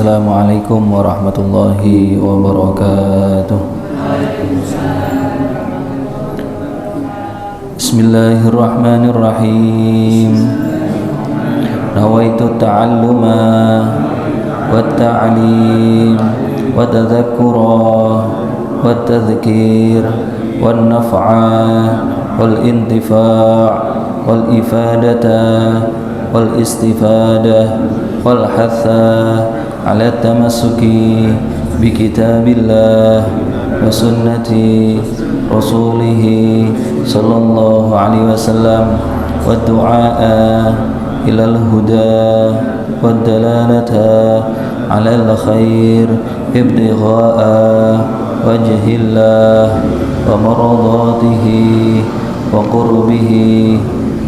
Assalamualaikum warahmatullahi wabarakatuh. Bismillahirrahmanirrahim. Nawaitu ta'alluma wa ta'alim wa tadhakkura wa tadhkir wa naf'a wal intifa' wal ifadata wal istifadah wal hatha ala tamassuki bi kitabillah wa sunnati rasulih sallallahu alaihi wasallam wa du'a ilal huda wa dalalata ala al khair ibtigha'a wajhillah wa maradatihi wa qurbihi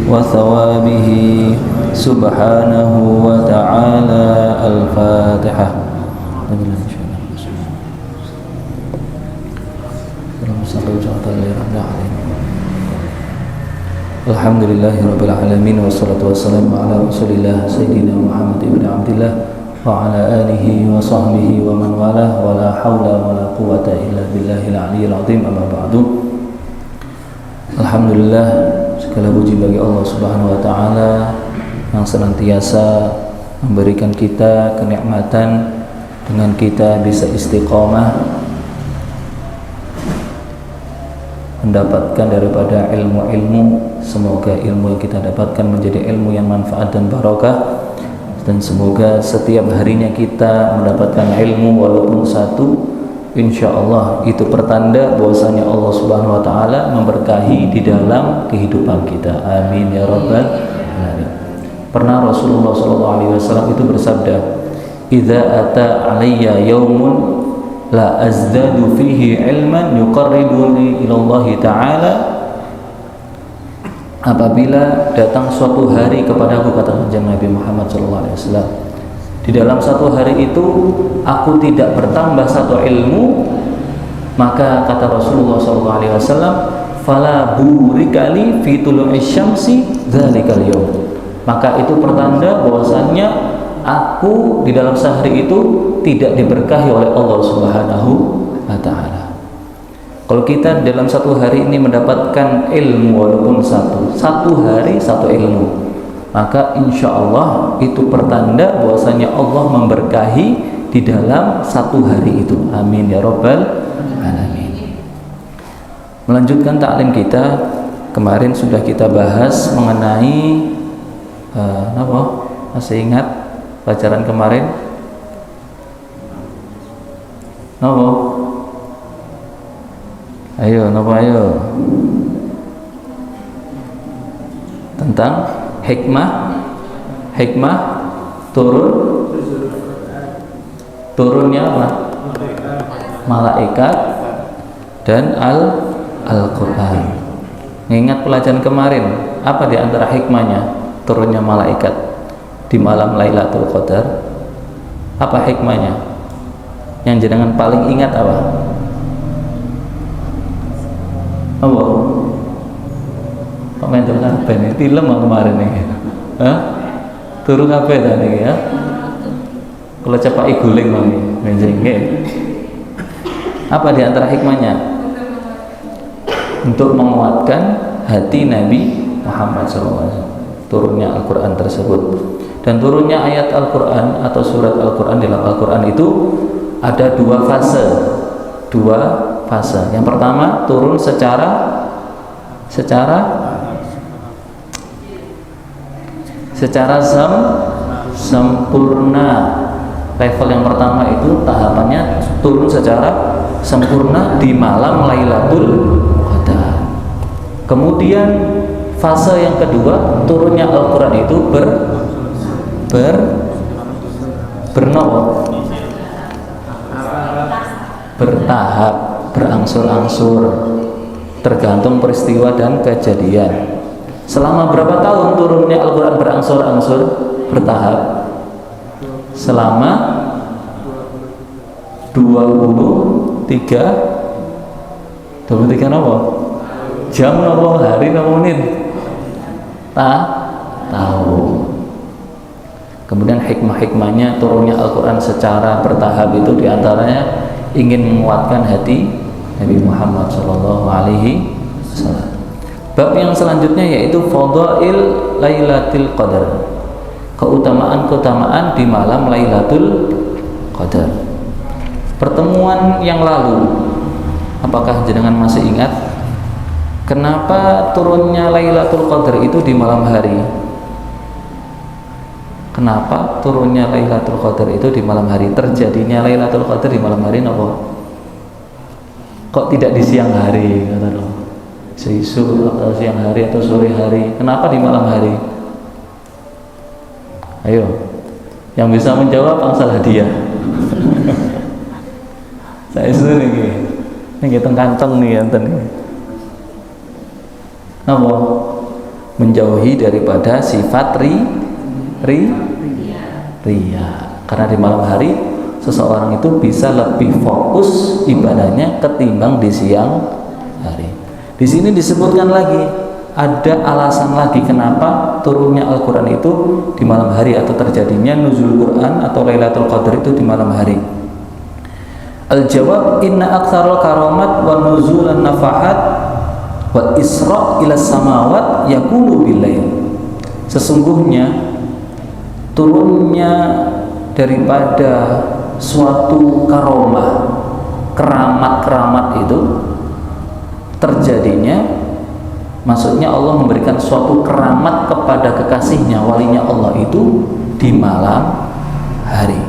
wa thawabihi subhanahu wa ta'ala. Al-Fatihah. Alhamdulillahirabbil alamin wassalatu wassalamu ala rasulillah sayyidina Muhammad ibn Abdillah wa ala alihi wa sahbihi wa man walah wa la hawla wa la quwwata illa billahil aliyyil azim. Amma ba'du. Alhamdulillah, segala puji bagi Allah Subhanahu wa taala yang senantiasa memberikan kita kenikmatan dengan kita bisa istiqomah mendapatkan daripada ilmu-ilmu. Semoga ilmu yang kita dapatkan menjadi ilmu yang manfaat dan barokah, dan semoga setiap harinya kita mendapatkan ilmu walaupun satu, insyaallah itu pertanda bahwasanya Allah Subhanahu wa taala memberkahi di dalam kehidupan kita. Amin ya rabbal alamin. Pernah Rasulullah SAW itu bersabda, "Idza ata alayya yaumun la azdadu fihi ilman yuqarribuni ila Allah taala." Apabila datang suatu hari kepadaku, kata Nabi Muhammad SAW, di dalam satu hari itu aku tidak bertambah satu ilmu, maka kata Rasulullah SAW, fala burikali fi tulu'i syamsi dzalikal yaum. Maka itu pertanda bahwasannya aku di dalam sehari itu tidak diberkahi oleh Allah Subhanahu wa taala. Kalau kita dalam satu hari ini mendapatkan ilmu walaupun satu hari satu ilmu, maka insya Allah itu pertanda bahwasanya Allah memberkahi di dalam satu hari itu. Amin ya rabbal alamin. Melanjutkan taklim kita, kemarin sudah kita bahas mengenai apa? Masih ingat pelajaran kemarin? Apa? Ayo, ayo. Tentang hikmah turunnya apa? Malaikat dan Al-Quran. Mengingat pelajaran kemarin, apa di antara hikmahnya turunnya malaikat di malam Lailatul Qadar? Apa hikmahnya? Yang jenengan paling ingat apa? Allah komentar apa nih? Film kemarin nih, turun apa tadi ya? Kalau cepat iguling mami, menjengkel. Apa di antara hikmahnya? Untuk menguatkan hati Nabi Muhammad SAW. Turunnya Al-Quran tersebut, dan turunnya ayat Al-Quran atau surat Al-Quran dalam Al-Quran itu ada dua fase. Yang pertama turun secara sempurna. Level yang pertama itu tahapannya turun secara sempurna di malam Lailatul Qadar. Kemudian fase yang kedua, turunnya Al-Quran itu bertahap, berangsur-angsur, tergantung peristiwa dan kejadian. Selama berapa tahun turunnya Al-Quran berangsur-angsur, bertahap? Selama 23 apa? Jam apa hari apa menit? Tahun. Kemudian hikmah-hikmahnya turunnya Al-Quran secara bertahap itu diantaranya ingin menguatkan hati Nabi Muhammad SAW. Bab yang selanjutnya yaitu Fadail Lailatul Qadar, keutamaan-keutamaan di malam Lailatul Qadar. Pertemuan yang lalu, apakah jenengan masih ingat kenapa turunnya Lailatul Qadar itu di malam hari? Kenapa turunnya Lailatul Qadar itu di malam hari? Terjadinya Lailatul Qadar di malam hari apa? Kok tidak di siang hari? Kata lo, seisu atau siang hari atau sore hari? Kenapa di malam hari? Ayo, yang bisa menjawab angsal hadiah. Saya sudah nih kita kantong nih enten nih. Apa? Menjauhi daripada sifat ria. Karena di malam hari seseorang itu bisa lebih fokus ibadahnya ketimbang di siang hari. Di sini disebutkan lagi, ada alasan lagi kenapa turunnya Al-Quran itu di malam hari atau terjadinya nuzul Quran atau Lailatul Qadar itu di malam hari. Al-jawab, inna aktsarul karamat wa nuzulan nafahat wa isra' ila samawat yakunu billail. Sesungguhnya turunnya daripada suatu karomah, keramat-keramat itu terjadinya, maksudnya Allah memberikan suatu keramat kepada kekasihnya, walinya Allah itu di malam hari.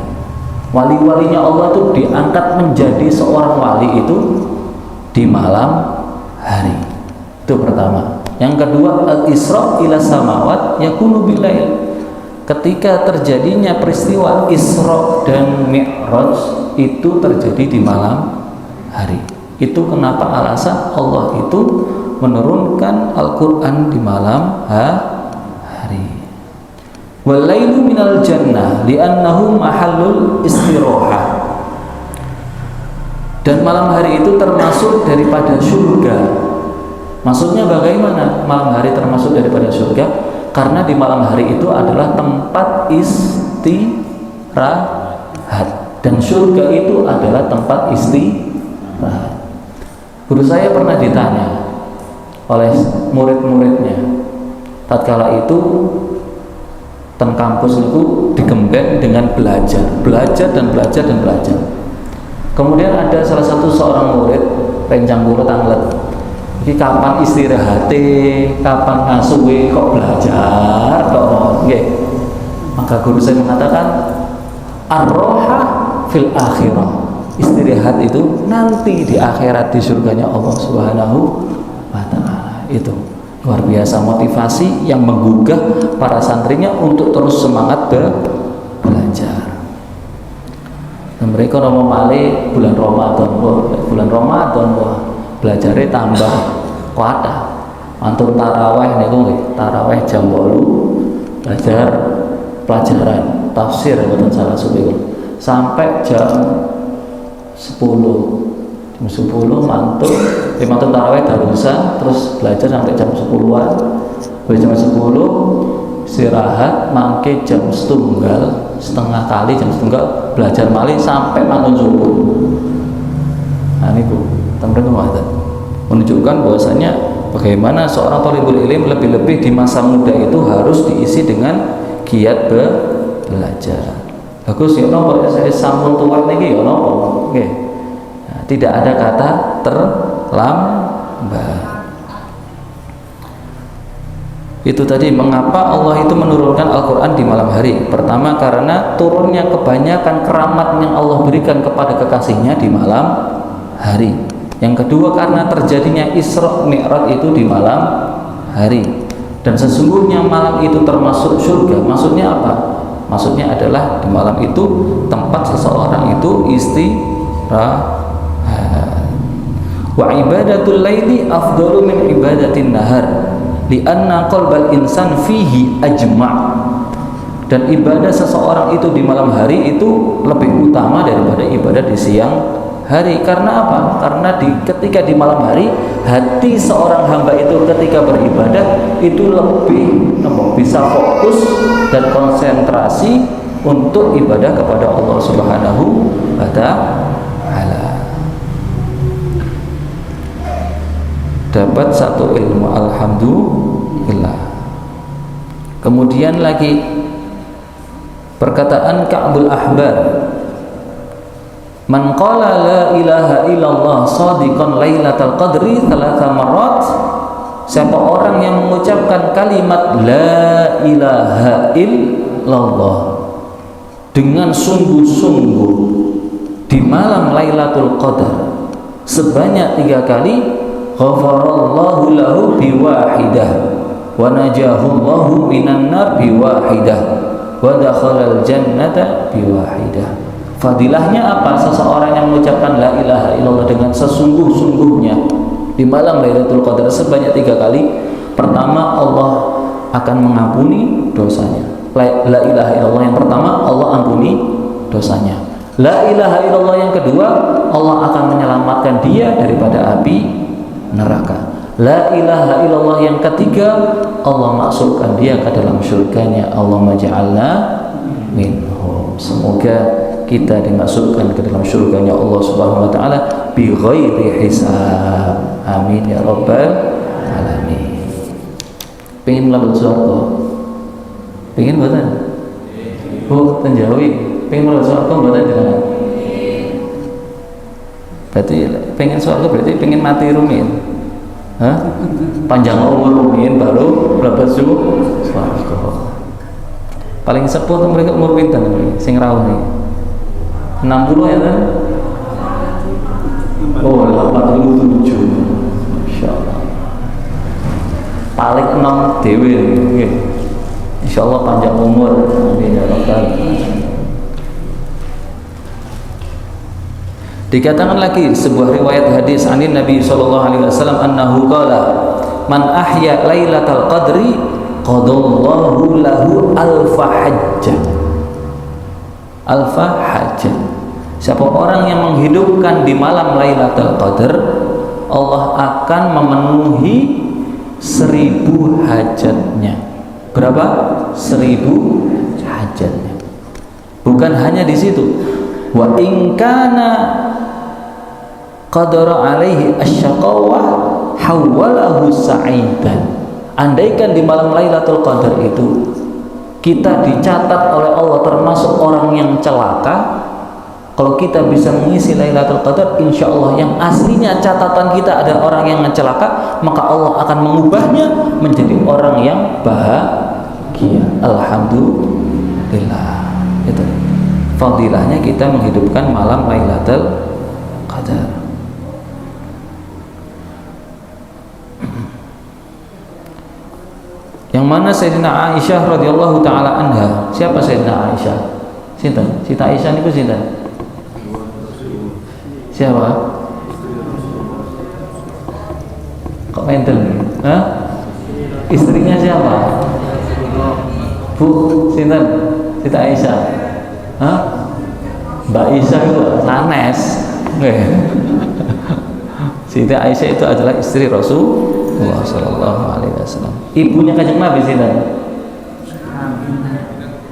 Wali-walinya Allah itu diangkat menjadi seorang wali itu di malam hari. Itu pertama. Yang kedua, al-isra' ila samawat yakunu billail. Ketika terjadinya peristiwa Isra dan Mi'raj itu terjadi di malam hari. Itu kenapa alasan Allah itu menurunkan Al-Quran di malam hari. Walailu minal jannah li'annahu mahallul istirahah. Dan malam hari itu termasuk daripada surga. Maksudnya bagaimana malam hari termasuk daripada surga? Karena di malam hari itu adalah tempat istirahat, dan surga itu adalah tempat istirahat. Guru saya pernah ditanya oleh murid-muridnya, tatkala itu teng kampus itu digemben dengan belajar. Kemudian ada salah satu seorang murid rencang kula tanglet. Jadi kapan istirahatnya, kapan ngasuhe kok belajar kok nggih. Maka guru saya mengatakan ar-roha fil akhirah. Istirahat itu nanti di akhirat di surganya Allah Subhanahu wa taala. Itu luar biasa motivasi yang menggugah para santrinya untuk terus semangat belajar. Dan mereka mau malih bulan Ramadan belajarnya tambah kuatah. Mantun taraweh niku nggih, taraweh jam 8 belajar pelajaran tafsir mboten salah suwe sampai jam 10 mantun taraweh darusan terus belajar sampai jam 10-an. Jam 10 istirahat mangke jam setengah kali belajar malih sampai mantun subuh. Nah niku teman-teman menunjukkan bahwasanya bagaimana seorang thalibul ilm lebih-lebih di masa muda itu harus diisi dengan giat belajar. Bagus ya napa saya sampun tuwek niki ya napa nggih. Nah, tidak ada kata terlambat. Itu tadi mengapa Allah itu menurunkan Al-Quran di malam hari. Pertama karena turunnya kebanyakan keramat yang Allah berikan kepada kekasihnya di malam hari. Yang kedua karena terjadinya Isra Mi'raj itu di malam hari. Dan sesungguhnya malam itu termasuk surga. Maksudnya apa? Maksudnya adalah di malam itu tempat seseorang itu istirahat. Wa ibadatul laili afdalu min ibadatin nahar lianna qalbal insan fihi ajma'. Dan ibadah seseorang itu di malam hari itu lebih utama daripada ibadah di siang hari. Karena apa? Karena ketika di malam hari, hati seorang hamba itu ketika beribadah itu lebih bisa fokus dan konsentrasi untuk ibadah kepada Allah Subhanahu wa Ta'ala. Dapat satu ilmu, alhamdulillah. Kemudian lagi perkataan Ka'bul Ahbar, man qala la ilaha illallah shadiqan lailatal qadri 3 marrat, siapa orang yang mengucapkan kalimat la ilaha illallah dengan sungguh-sungguh di malam Lailatul Qadar sebanyak 3 kali, ghafarallahu lahu biwahidah wa najahullahu minan nar biwahidah wa dakhalal jannata biwahidah. Fadilahnya apa? Seseorang yang mengucapkan la ilaha illallah dengan sesungguh-sungguhnya di malam Lailatul Qadar sebanyak 3 kali, pertama Allah akan mengampuni dosanya. La ilaha illallah yang pertama, Allah ampuni dosanya. La ilaha illallah yang kedua, Allah akan menyelamatkan dia daripada api neraka. La ilaha illallah yang ketiga, Allah masukkan dia ke dalam surganya. Allahumma ja'alna minhum. Semoga kita dimasukkan ke dalam surganya Allah Subhanahu wa Ta'ala bi ghairi hisab. Amin ya rabbal alamin. Pengen mlebu surga? Pengen mboten? Bu tenjawi, pengen mlebu surga mboten jenengan? Berarti pengen surga berarti pengen mati rumiyin. Hah? Panjang umur rumiyin baru mlebu surga. Paling sepuh mereka umur pinten sing rawuh iki? 60 ya kan? Oh, 87. Insyaallah. Paling 6 dhewe nggih. Insyaallah panjang umur. Amin ya rabbal alamin. Dikatakan lagi sebuah riwayat hadis anin Nabi sallallahu alaihi wasallam annahu qala man ahya lailatal qadri qadallahu lahu alfa hajjah. Alfa hajjah. Siapa orang yang menghidupkan di malam Lailatul Qadar, Allah akan memenuhi 1000 hajatnya. Berapa? 1000 hajatnya. Bukan hanya di situ. Wa in kana qadara alaihi asyaqawa hawwalahu sa'idan. Andaikan di malam Lailatul Qadar itu kita dicatat oleh Allah termasuk orang yang celaka, kalau kita bisa mengisi Lailatul Qadar, insya Allah yang aslinya catatan kita ada orang yang celaka, maka Allah akan mengubahnya menjadi orang yang bahagia. Alhamdulillah. Itu fadilahnya kita menghidupkan malam Lailatul Qadar. Yang mana Sayyidina Aisyah radhiyallahu taala anha. Siapa Sayyidina Aisyah? Sinten? Siti Aisyah niku sinten? Siapa? Kok mental nih? Hah? Istrinya siapa? Bu, sinten? Siti Aisyah. Hah? Mbak Aisyah itu sanes. Siti Aisyah itu adalah istri Rasulullah sallallahu alaihi wasallam. Ibunya Kanjeng Nabi sinten?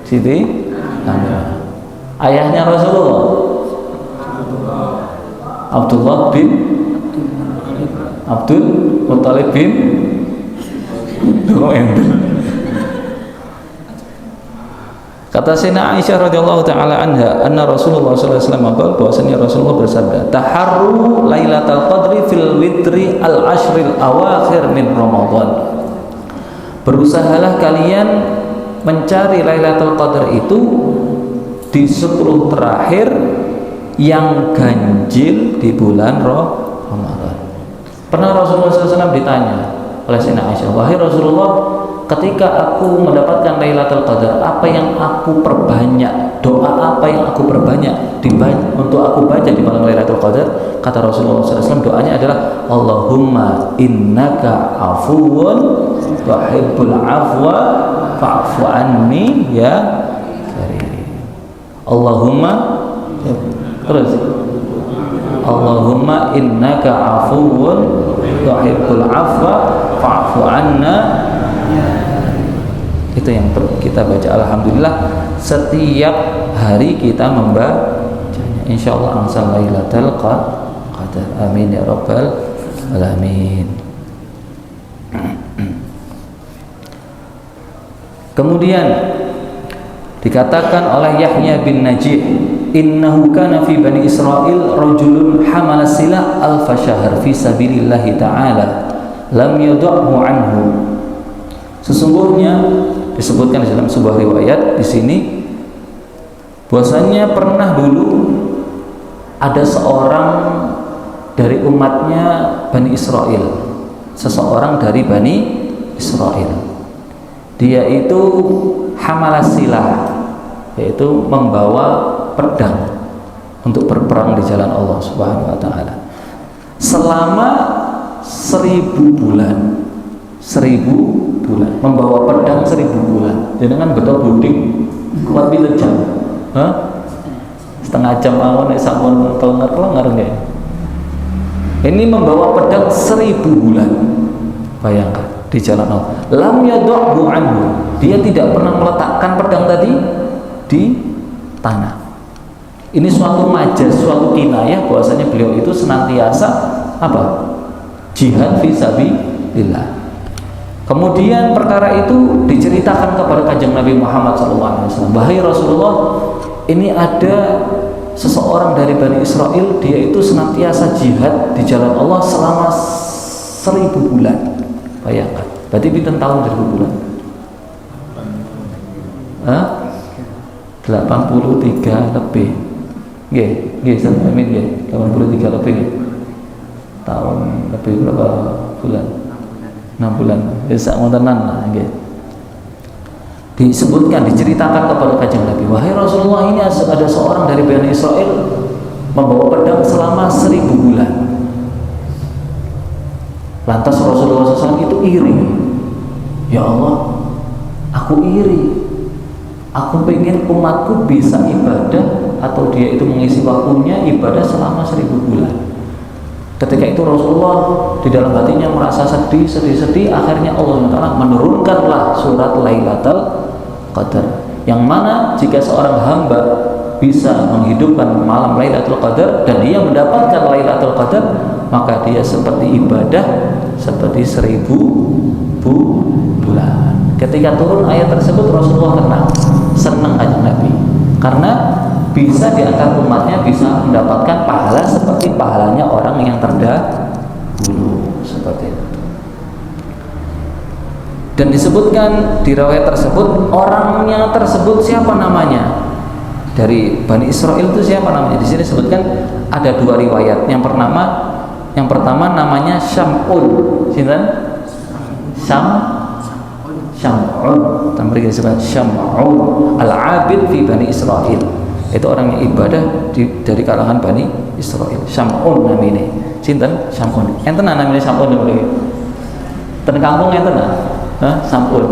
Siti Aminah. Ayahnya Rasulullah Abdullah bin Abdul Muttalib bin Kata Sayyidina Aisyah radhiyallahu taala anha, anna Rasulullah sallallahu alaihi wasallam bahwasanya Rasulullah bersabda, "Taharru lailatal qadri fil witri al ashril awakhir min Ramadan." Berusahalah kalian mencari Lailatul Qadar itu di 10 terakhir yang ganjil di bulan Ramadan. Pernah Rasulullah SAW ditanya oleh Sayyidina Aisyah, wahai Rasulullah, ketika aku mendapatkan Lailatul Qadar, apa yang aku perbanyak, doa apa yang aku perbanyak untuk aku baca di malam Lailatul Qadar? Kata Rasulullah SAW, doanya adalah Allahumma innaka afuwun tuhibbul afwa fa'fu anni ya karim. Allahumma terus Allahumma innaka afuwun tuhibbul afwa fa'fu anna. Itu yang kita baca alhamdulillah setiap hari kita membacanya, insyaallah angsal lailatul qadar. Amin ya rabbal alamin. Kemudian dikatakan oleh Yahya bin Najih, innahu kana fi bani Israil rajulun hamala silah alfa syahr fi sabilillahi ta'ala lam yad'hu anhu. Sesungguhnya disebutkan dalam sebuah riwayat di sini bahwasanya pernah dulu ada seorang dari umatnya Bani Israel, seseorang dari Bani Israel, dia itu hamalasilah, yaitu membawa pedang untuk berperang di jalan Allah Subhanahu wa taala selama 1000 bulan. 1000 bulan membawa pedang 1000 bulan. Jenengan betul buding kuat pilih jam, setengah jam awon sampun kelengar nggak? Ini membawa pedang 1000 bulan. Bayangkan di jalan Allah. Lam yad'u anhu. Dia tidak pernah meletakkan pedang tadi di tanah. Ini suatu majaz, suatu kinayah bahwasanya beliau itu senantiasa apa? Jihad fi sabilillah. Kemudian perkara itu diceritakan kepada Kanjeng Nabi Muhammad SAW. Bahai Rasulullah, ini ada seseorang dari Bani Israel, dia itu senantiasa jihad di jalan Allah selama 1000 bulan. Bayangkan, berarti pinten tahun 1000 bulan? 83 lebih. Nggih, amin nggih. 83 lebih. Tahun lebih berapa bulan? 6 bulan. Bisa ngotenan lah nggih. Disebutkan, diceritakan kepada Kanjeng Nabi, wahai Rasulullah, ini ada seorang dari Bani Israel membawa pedang selama 1000 bulan. Lantas Rasulullah SAW itu iri. Ya Allah, aku iri. Aku pengen umatku bisa ibadah, atau dia itu mengisi waktunya ibadah selama 1000 bulan. Ketika itu Rasulullah di dalam hatinya merasa sedih. Akhirnya Allah SWT menurunkanlah surat Lailatul Qadar, yang mana jika seorang hamba bisa menghidupkan malam Lailatul Qadar dan dia mendapatkan Lailatul Qadar, maka dia seperti ibadah seperti 1000 bulan. Ketika turun ayat tersebut, Rasulullah senang aja Nabi, karena bisa diangkat umatnya bisa mendapatkan pahala seperti pahalanya orang yang terdahulu, seperti itu. Dan disebutkan di riwayat tersebut, orangnya tersebut siapa namanya? Dari Bani Israel itu siapa namanya? Di sini disebutkan ada 2 riwayat. Yang pertama namanya Syam'un. Sinten? Syam'un. Tambah disebut Syam'un al-abid fi Bani Israel. Itu orang yang ibadah dari kalangan Bani Israel. Syam'un namanya. Sinten? Syam'un. Enten namanya Syam'un namanya. Ten kampung enten Syam'un.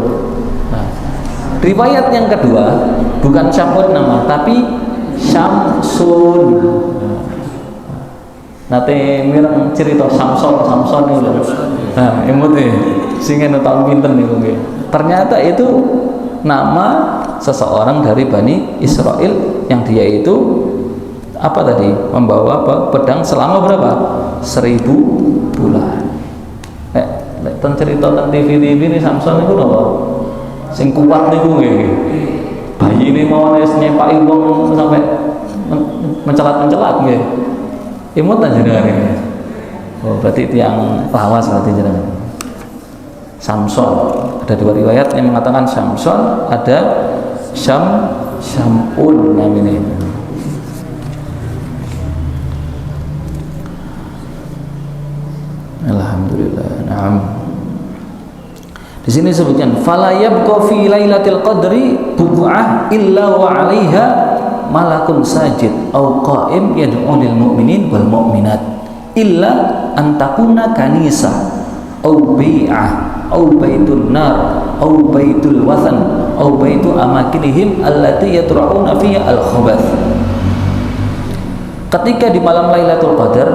Nah, riwayat yang kedua bukan Syam'un nama, tapi Syamsun. Nate mireng cerita Samson itu. Nah, emut sing enten tahun pinten niku nggih. Ternyata itu nama seseorang dari Bani Israel yang dia itu apa tadi? Membawa pedang selama berapa? 1000 bulan. Ten cerita ten TV ini Samson itu lho. Sing kuat niku nggih. Bayi ini mau nyepaki wong sampai mencelat nggih. Imut ta jenengan ini. Oh, berarti tiang lawas berarti jenengan. Samson, ada 2 riwayat yang mengatakan Samson, ada Syam'un namanya. Alhamdulillah. Naam. Di sini disebutkan fala yabqa fi lailatul qadri buq'ah illa wa 'alaiha malakun sajid au qa'im yad'u lil mu'minin wal mu'minat illa an takuna kanisa au bi'ah au baitul nar au baitul wathan au baitu amakinihim allati yatra'una fiha al khabath. Ketika di malam Lailatul Qadar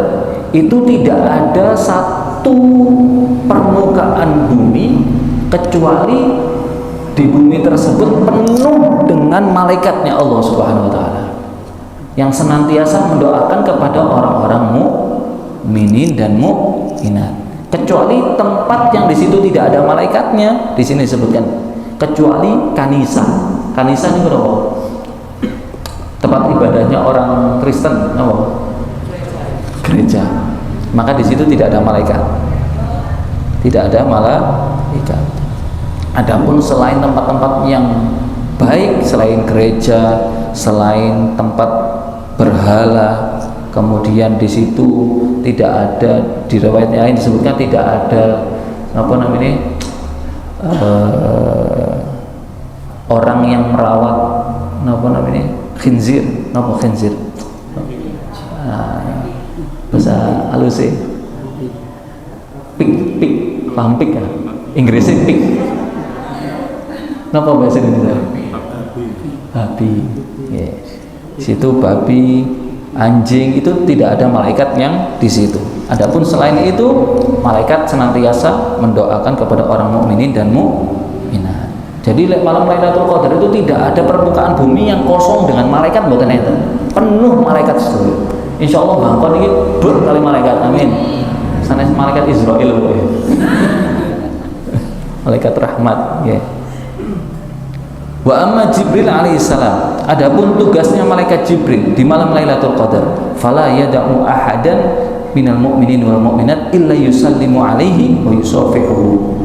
itu tidak ada satu permukaan bumi kecuali di bumi tersebut penuh dengan malaikatnya Allah Subhanahu wa taala yang senantiasa mendoakan kepada orang-orang mukminin dan mukminat. Kecuali tempat yang di situ tidak ada malaikatnya, di sini disebutkan kecuali kanisa. Kanisa ini berapa? Tempat ibadahnya orang Kristen, apa? Gereja. Maka di situ tidak ada malaikat. Tidak ada malaikat. Adapun selain tempat-tempat yang baik, selain gereja, selain tempat berhala, kemudian di situ tidak ada, di riwayat lain disebutkan tidak ada apa namanya orang yang merawat apa namanya khinzir, apa khinzir bahasa halusnya pig paham pig ya, Inggrisnya pig. Napa bahasa Indonesia? Babi. Yeah. Situ babi, anjing itu tidak ada malaikat yang di situ. Adapun selain itu malaikat senantiasa mendoakan kepada orang mukminin dan mukminat. Jadi malam Lailatul Qadar itu tidak ada permukaan bumi yang kosong dengan malaikat, mboten enten. Penuh malaikat sedulur. Insyaallah bangkon iki ber kali malaikat. Amin. Sanes malaikat Israil ya. Malaikat rahmat ya. Wa amma Jibril alaihissalam, adapun tugasnya malaikat Jibril di malam Lailatul Qadar, fala yada'u ahadan minal mu'minin wal mu'minat illa yusallimu alaihi wa yusafihuhu.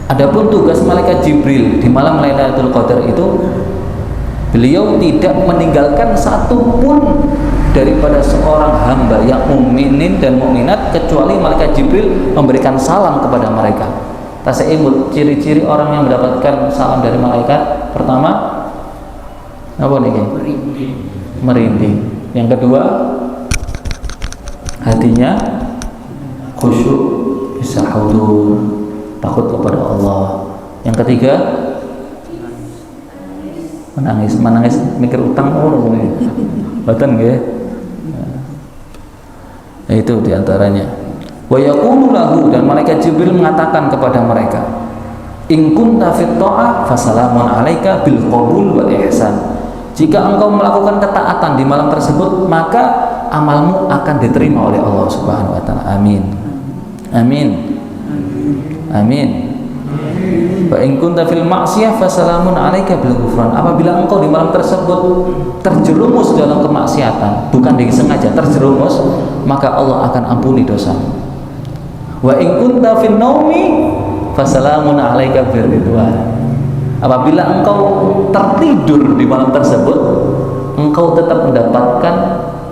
Adapun tugas malaikat Jibril di malam Lailatul Qadar itu, beliau tidak meninggalkan satu pun daripada seorang hamba yang mukminin dan mukminat kecuali malaikat Jibril memberikan salam kepada mereka. Taseimut, ciri-ciri orang yang mendapatkan salam dari malaikat. Pertama, apa nih? Merinding. Yang kedua, hatinya khusyuk, bisa hudur, takut kepada Allah. Yang ketiga, menangis mikir utang orang, betul nggih? Nah, itu diantaranya. Wa yaqulu lahu, dan malaikat Jibril mengatakan kepada mereka, in kunta fit ta'ah fasalamun alaika bil qabul wal ihsan. Jika engkau melakukan ketaatan di malam tersebut, maka amalmu akan diterima oleh Allah Subhanahu wa taala. Amin. Amin. Amin. Wa in kunta fil ma'siyah fasalamun alaika bil ghufran. Apabila engkau di malam tersebut terjerumus dalam kemaksiatan, bukan disengaja terjerumus, maka Allah akan ampuni dosamu. Wa in kunta fin naumi fasalamun alaika birridwan. Apabila engkau tertidur di malam tersebut, engkau tetap mendapatkan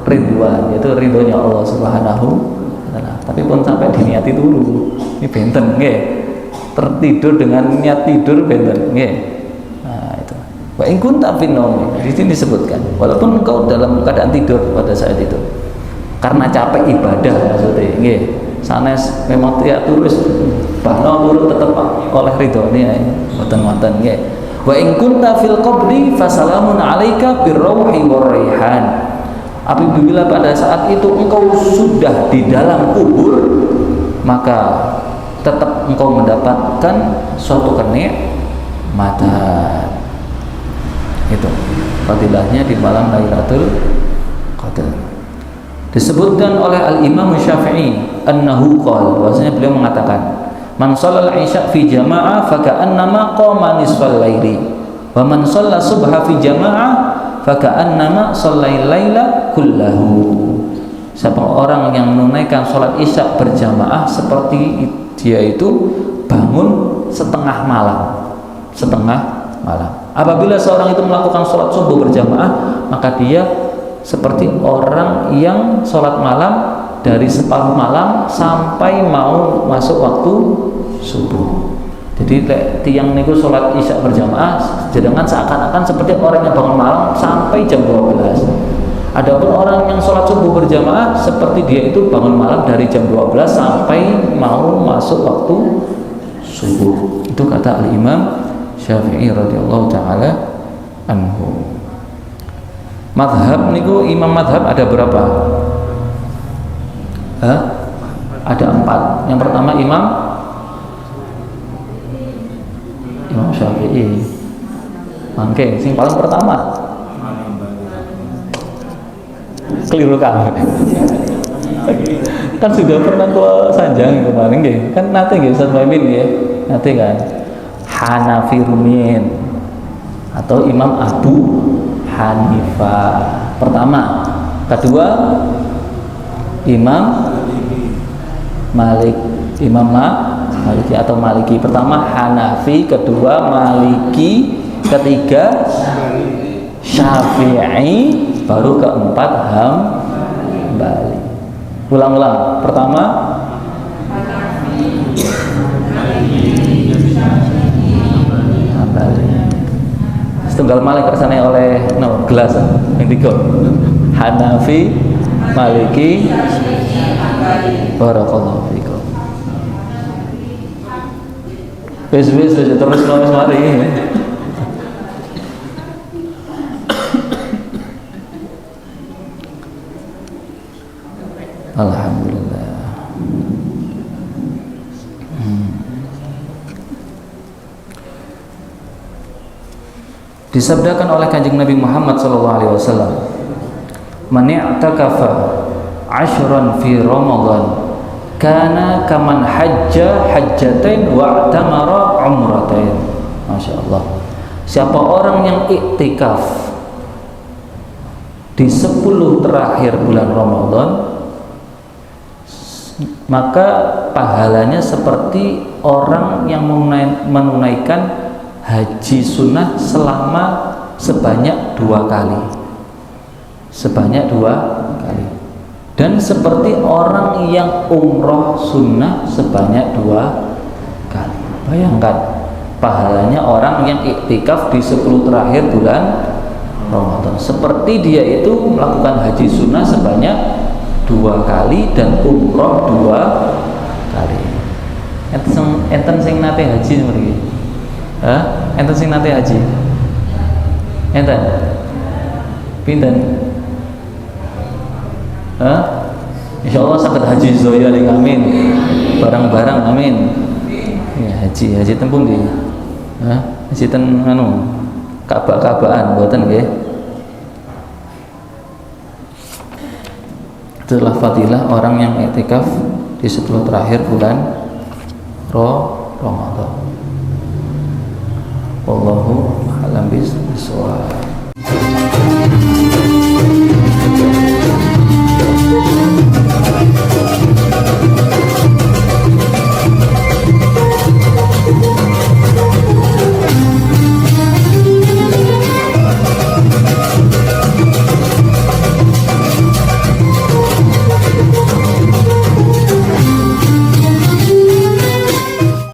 ridwan, yaitu ridhonya Allah Subhanahu wa taala. Tapi pun sampai diniati dulu. Ini benten nggih. Tertidur dengan niat tidur benten nggih. Nah, itu. Wa in kunta fin naumi, di sini disebutkan walaupun engkau dalam keadaan tidur pada saat itu. Karena capek ibadah maksudnya nggih. Sanes memang tidak tulus bahno turut tetap oleh ridhonya wonten-wonten nggih. Wa in kunta fil qabri fasalamun alaika birrauhi waraihan. Apabila pada saat itu engkau sudah di dalam kubur, maka tetap engkau mendapatkan suatu kenikmatan. Itu fadilahnya di malam Lailatul Qadar. Disebutkan oleh Al-Imam Syafi'i annahu qala, bahwasanya beliau mengatakan, man shallal isya fi jama'ah faka'annama qama nisfal laili wa man shalla subha fi jama'ah faka'annama shallal laila kullahu. Siapa orang yang menunaikan sholat isya berjamaah seperti dia itu bangun setengah malam. Apabila seorang itu melakukan sholat subuh berjamaah, maka dia seperti orang yang sholat malam dari separuh malam sampai mau masuk waktu subuh. Jadi tiang niku sholat isya berjamaah sedangkan seakan-akan seperti orang yang bangun malam sampai jam 12. Adapun orang yang sholat subuh berjamaah seperti dia itu bangun malam dari jam 12 sampai mau masuk waktu subuh. Itu kata Al-Imam Syafi'i radhiyallahu taala anhu. Madhab niku imam madhab ada berapa? Ada 4. Yang pertama Imam Syafi'i. Mangke sing paling pertama. Keliru kan? Kan sudah pernah kula sanjang kemarin nggih. Kan nate nggih Ustaz Muhammad nggih. Nate kan Hanafi rumiyin atau Imam Abu Hanifah pertama. Kedua Imam Malik, Maliki atau Maliki. Pertama Hanafi, kedua Maliki, ketiga Syafi'i, baru keempat Hambali. Ulang-ulang. Pertama Hambali. Setunggal Malik kersane oleh gelas yang tiga. Hanafi, Maliki, barakallahu fikum. Wis terus mari. Alhamdulillah. Disabdakan oleh Kanjeng Nabi Muhammad SAW, "Man i'takafa 'ashran fi Ramadan kana kaman hajja hajjatain wa i'tamara umratain." Masya Allah. Siapa orang yang iktikaf di 10 terakhir bulan Ramadan, maka pahalanya seperti orang yang menunaikan haji sunnah selama sebanyak 2 kali. Sebanyak 2 kali. Dan seperti orang yang umroh sunnah sebanyak 2 kali. Bayangkan pahalanya orang yang iktikaf di 10 terakhir bulan Ramadan, seperti dia itu melakukan haji sunnah sebanyak 2 kali dan umroh 2 kali. Enten sing nate haji mriki. Enten sing nate haji. Enten. Pinten? Insyaallah saged haji zoya ning amin. Barang-barang amin. Ya, haji tempung di. Haji ten Ka'bah-ka'bahan mboten nggih. Itulah fadilah orang yang iktikaf di 10 terakhir bulan Ramadan. Wallahu a'lam bishawab.